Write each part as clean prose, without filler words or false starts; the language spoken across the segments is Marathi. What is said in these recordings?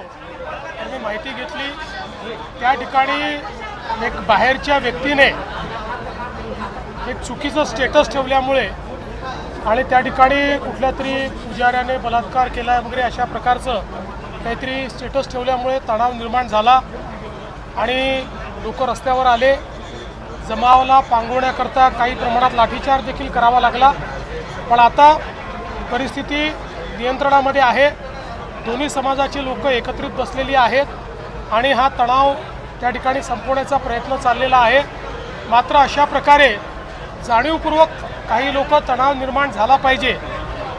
मी माहिती घेतली त्या ठिकाणी एक बाहेरच्या व्यक्तीने एक चुकीचं स्टेटस ठेवल्यामुळे आणि त्या ठिकाणी कुठल्या तरी पुजाऱ्याने बलात्कार केला वगैरे अशा प्रकारचं काहीतरी स्टेटस ठेवल्यामुळे तणाव निर्माण झाला आणि लोक रस्त्यावर आले। जमावाला पांगवण्याकरता काही प्रमाणात लाठीचार्ज देखील करावा लागला, पण आता परिस्थिती नियंत्रणामध्ये आहे। दोन्ही समाजाची लोक एकत्रित बसलेली आहेत आणि हा तणाव त्या ठिकाणी संपवण्याचा प्रयत्न चाललेला आहे। मात्र अशा प्रकारे जाणीवपूर्वक काही लोक तणाव निर्माण झाला पाहिजे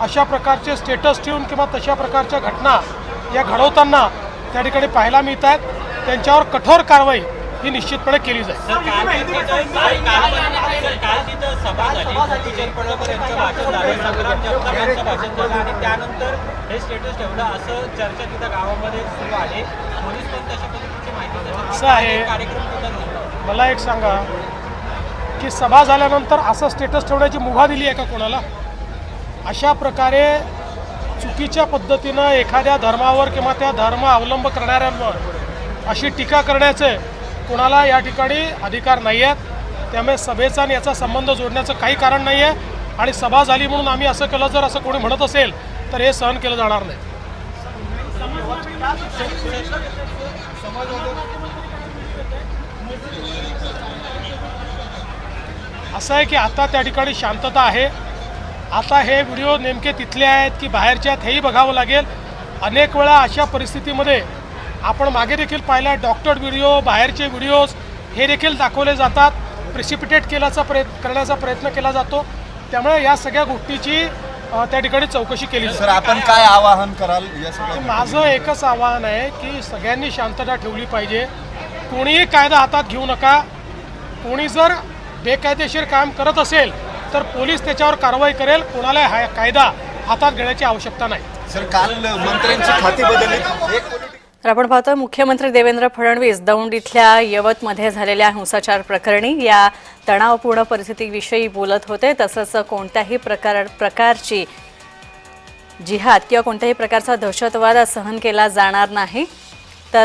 अशा प्रकारचे स्टेटस ठेवून किंवा तशा प्रकारच्या घटना या घडवताना त्या ठिकाणी पाहायला मिळत आहेत। त्यांच्यावर कठोर कारवाई ही निश्चितपणे केली जाईल। असं आहे, मला एक सांगा की सभा झाल्यानंतर असं स्टेटस ठेवण्याची मुभा दिली आहे का कोणाला? अशा प्रकारे चुकीच्या पद्धतीनं एखाद्या धर्मावर किंवा त्या धर्म अवलंब करणाऱ्यांवर अशी टीका करण्याचे कोणाला या ठिकाणी अधिकार नाही आहेत। त्यामुळे सभेचा आणि याचा संबंध जोडण्याचं काही कारण नाही आहे आणि सभा झाली म्हणून आम्ही असं केलं जर असं कोणी म्हणत असेल तर हे सहन केलं जाणार नाही। असं आहे की आता त्या ठिकाणी शांतता आहे। आता हे व्हिडिओ नेमके तिथले आहेत की बाहेरचे आहेत हेही बघावं लागेल। अनेक वेळा अशा परिस्थितीमध्ये आपण मागे देखील पाहिलं, डॉक्टर्ड व्हिडिओ, बाहेरचे व्हिडिओज हे देखील दाखवले जातात, प्रेसिपिटेट करण्याचा प्रयत्न केला जातो। त्यामुळे या सगळ्या गोष्टीची त्या ठिकाणी चौकशी केली जाते। सर, आपण काय आवाहन कराल या सगळ्या? माझं एकच आवाहन आहे की सगळ्यांनी शांतता ठेवली पाहिजे। कोणीही कायदा हातात घेऊ नका। कोणी जर बेकायदेशीर काम करत असेल तर पोलीस त्याच्यावर कारवाई करेल। कोणाला हा कायदा हातात घेण्याची आवश्यकता नाही। सर, काल मंत्र्यांची खाती बदलली। तर आपण पाहतोय मुख्यमंत्री देवेंद्र फडणवीस दौंड इथल्या यवतमध्ये झालेल्या हिंसाचार प्रकरणी या तणावपूर्ण परिस्थितीविषयी बोलत होते। तसंच कोणत्याही प्रकारची जिहाद किंवा कोणत्याही प्रकारचा दहशतवाद सहन केला जाणार नाही